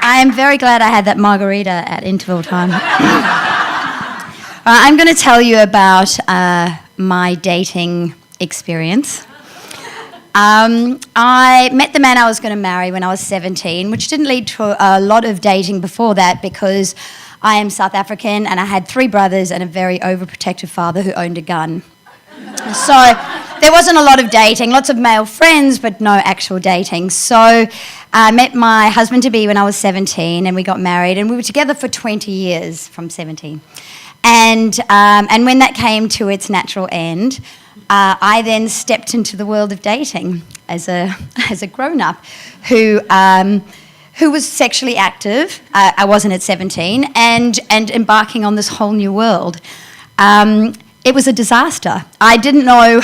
I am very glad I had that margarita at interval time. I'm going to tell you about my dating experience. I met the man I was going to marry when I was 17, which didn't lead to a lot of dating before that because I am South African and I had 3 brothers and a very overprotective father who owned a gun. So there wasn't a lot of dating, lots of male friends, but no actual dating. So I met my husband-to-be when I was 17 and we got married and we were together for 20 years from 17. And when that came to its natural end, I then stepped into the world of dating as a grown-up who was sexually active. I wasn't at 17, and embarking on this whole new world. It was a disaster. I didn't know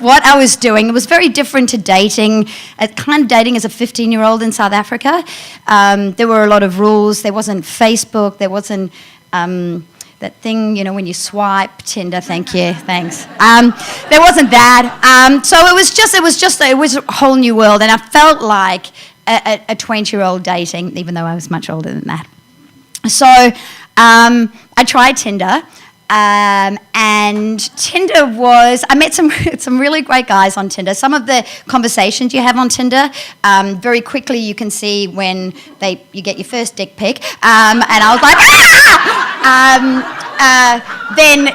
what I was doing. It was very different to dating, kind of dating as a 15-year-old in South Africa. There were a lot of rules. There wasn't Facebook. There wasn't that thing, when you swipe, Tinder, thank you, thanks. There wasn't that. So it was a whole new world, and I felt like a 20-year-old dating, even though I was much older than that. So I tried Tinder, and Tinder I met some really great guys on Tinder. Some of the conversations you have on Tinder, very quickly you can see when you get your first dick pic, and I was like, then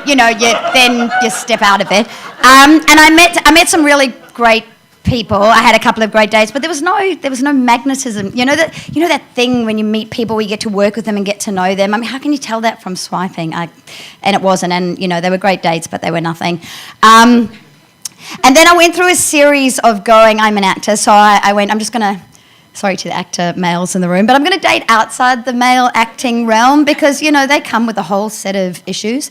you step out of it. And I met some really great people. I had a couple of great dates, but there was no magnetism. You know that thing when you meet people where you get to work with them and get to know them. I mean, how can you tell that from swiping? And it wasn't. And they were great dates, but they were nothing. And then I went through a series of I'm an actor, so I went. I'm just gonna. Sorry to the actor males in the room, but I'm going to date outside the male acting realm because, they come with a whole set of issues.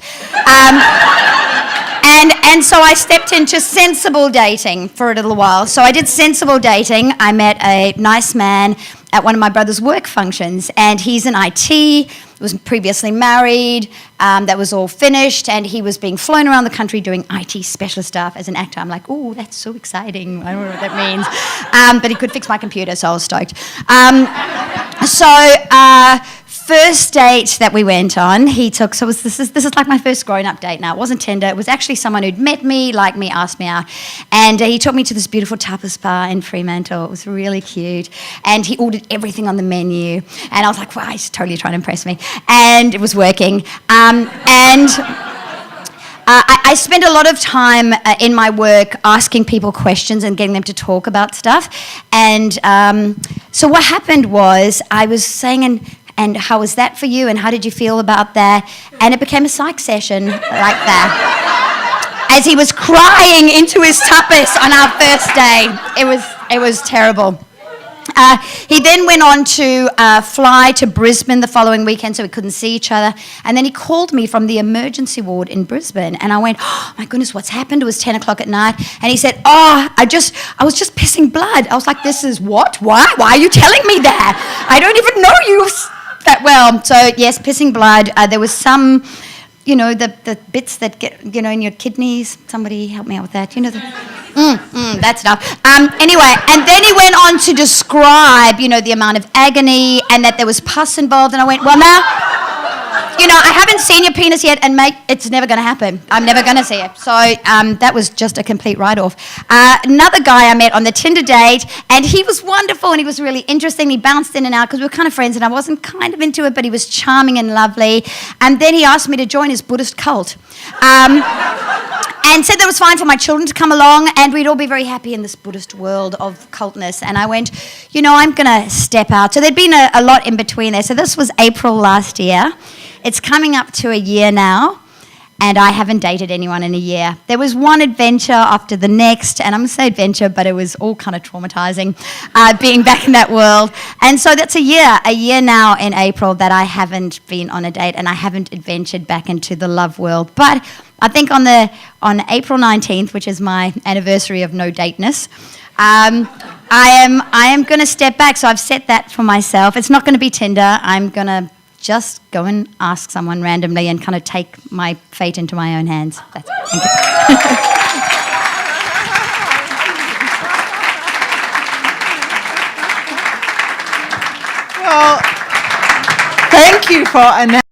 And so I stepped into sensible dating for a little while. So I did sensible dating. I met a nice man at one of my brother's work functions, and he's in IT, was previously married, that was all finished, and he was being flown around the country doing IT specialist stuff as an actor. I'm like, oh, that's so exciting. I don't know what that means. But he could fix my computer, so I was stoked. First date that we went on, this is like my first grown-up date now. It wasn't Tinder. It was actually someone who'd met me, liked me, asked me out. And he took me to this beautiful tapas bar in Fremantle. It was really cute. And he ordered everything on the menu. And I was like, wow, he's totally trying to impress me. And it was working. I spent a lot of time in my work asking people questions and getting them to talk about stuff. And so what happened was I was saying, and how was that for you? And how did you feel about that? And it became a psych session like that. As he was crying into his tapas on our first day. It was terrible. He then went on to fly to Brisbane the following weekend so we couldn't see each other. And then he called me from the emergency ward in Brisbane. And I went, oh, my goodness, what's happened? It was 10 o'clock at night. And he said, I was just pissing blood. I was like, this is what? Why? Why are you telling me that? I don't even know you that well. So, yes, pissing blood. There was some, the bits that get, in your kidneys. Somebody help me out with that. That stuff. Anyway, and then he went on to describe, the amount of agony and that there was pus involved. And I went, well, now, I haven't seen your penis yet, and mate, it's never going to happen. I'm never going to see it. So that was just a complete write-off. Another guy I met on the Tinder date, and he was wonderful, and he was really interesting. He bounced in and out because we were kind of friends, and I wasn't kind of into it, but he was charming and lovely. And then he asked me to join his Buddhist cult. And said that it was fine for my children to come along and we'd all be very happy in this Buddhist world of cultness. And I went, I'm going to step out. So there'd been a lot in between there. So this was April last year. It's coming up to a year now, and I haven't dated anyone in a year. There was one adventure after the next, and I'm going to say adventure, but it was all kind of traumatizing, being back in that world. And so that's a year now in April that I haven't been on a date and I haven't adventured back into the love world. But I think on April 19th, which is my anniversary of no dateness, I am going to step back. So I've set that for myself. It's not going to be Tinder. I'm going to just go and ask someone randomly and kind of take my fate into my own hands. That's it. Thank you. Well, you for announcing.